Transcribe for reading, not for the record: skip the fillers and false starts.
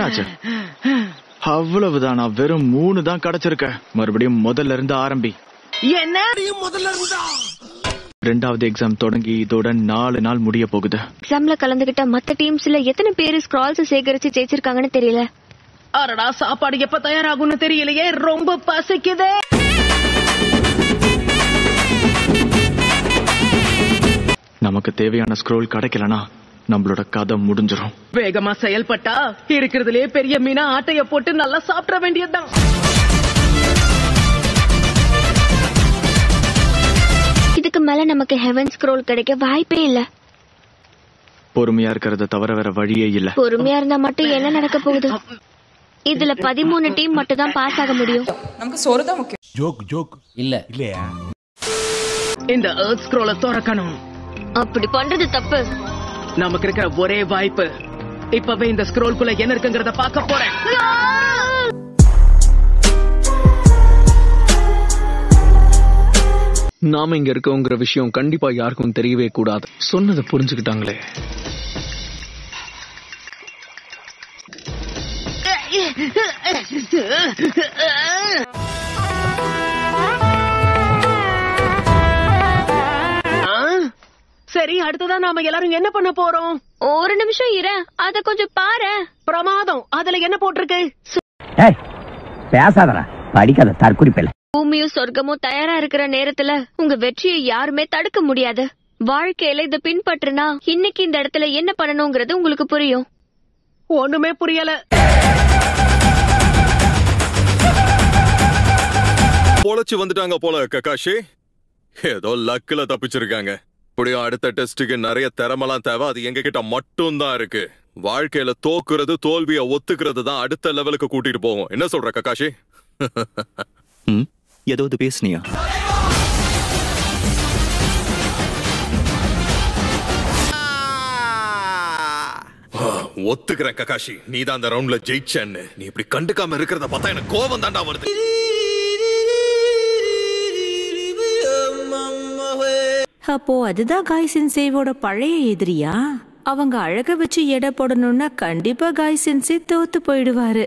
என்னாச்சு? அவ்வளவுதான், நான் வெறும் 3 தான் கிடைச்சிருக்க. மறுபடியும் முதல்ல இருந்து ஆரம்பி. என்ன முதல்ல இருந்தா? 2வது எக்ஸாம் தொடங்கி இதோட 4 நாள் முடிய போகுது. எக்ஸாம்ல கலந்துகிட்ட மத்த டீம்ஸ்ல எத்தனை பேர் ஸ்க்ரால்ஸ் சேகரிச்சு ஜெயிச்சிருக்காங்கன்னு தெரியல. அரடா, சாப்பாடு எப்ப தயாராகும்னு தெரியலையே, ரொம்ப பசிக்குதே. நமக்கு தேவையான ஸ்க்ரோல் கிடைக்கலனா நம்மளோட கதை முடிஞ்சிரும். வேகமா செயல்பட்டா இருக்கிறதுலே பெரிய மீனா ஆட்டைய போட்டு நல்லா சாப்பிட வேண்டியதுதான். இதுக்கு மேல நமக்கு ஹெவன் ஸ்க்ரோல் கிடைக்க வாய்ப்பே இல்ல. பொறுமையா இருக்கிறத தவிர வேற வழியே இல்ல. பொறுமையா இருந்தா மட்டும் என்ன நடக்க போகுது? இதுல 13 டீம் மட்டும் தான் பாஸ் ஆக முடியும். நமக்கு சோறு தான் முக்கியம். ஜோக் இல்ல இல்லையா? இந்த எர்த் ஸ்க்ரோலை திறக்கணும். அப்படி பண்றது தப்பு. நமக்கு இருக்கிற ஒரே வாய்ப்பு, இப்பவே இந்த ஸ்க்ரோல்குள்ள என்ன இருக்குங்கறத பார்க்க போறேன். நாம இங்க இருக்கோங்கிற விஷயம் கண்டிப்பா யாருக்கும் தெரியவே கூடாது. சொன்னதை புரிஞ்சுக்கிட்டாங்களே. சரி, அடுத்ததான் நாம எல்லாரும் என்ன பண்ண போறோம்? ஒரு நிமிஷம் இரு, அத கொஞ்சம் பாரு. பிரமாதம், அதுல என்ன போட்டிருக்கு? பேசாதடா, படிக்காத தற்குறிப்பல. பூமியும் சொர்க்கமும் தயாரா இருக்கிற நேரத்துல உங்க வெற்றியை யாருமே தடுக்க முடியாது. வாழ்க்கையில இத பின்பற்றுனா இன்னைக்கு இந்த இடத்துல என்ன பண்ணணும்ங்கிறது உங்களுக்கு புரியும். ஒண்ணுமே புரியல. பொழைச்சு வந்துட்டாங்க போல ககாஷி. ஏதோ லக்குல தப்பிச்சிருக்காங்க. இப்படியும் அடுத்த டெஸ்டுக்கு நிறைய திறமெல்லாம் தேவை. அது எங்க கிட்ட மட்டும் தான் இருக்கு. வாழ்க்கையில தோக்குறது, தோல்வியை ஒத்துக்கிறது தான் அடுத்த லெவலுக்கு கூட்டிட்டு போகும். என்ன சொல்ற ககாஷி? ஏதாவது பேசுனியா? ஒத்துக்கிறேன் ககாஷி, நீ தான் அந்த ரவுண்ட்ல ஜெயிச்சேன்னு. நீ இப்படி கண்டுக்காம இருக்கிறத பார்த்தா எனக்கு கோபம் தாண்டா வருது. அப்போ அதுதான் காய் சென்சேவோட பழைய எதிரியா? அவங்க அழக வச்சு எடை போடணும்னா கண்டிப்பா காய் சென்சே தோத்து போயிடுவாரு.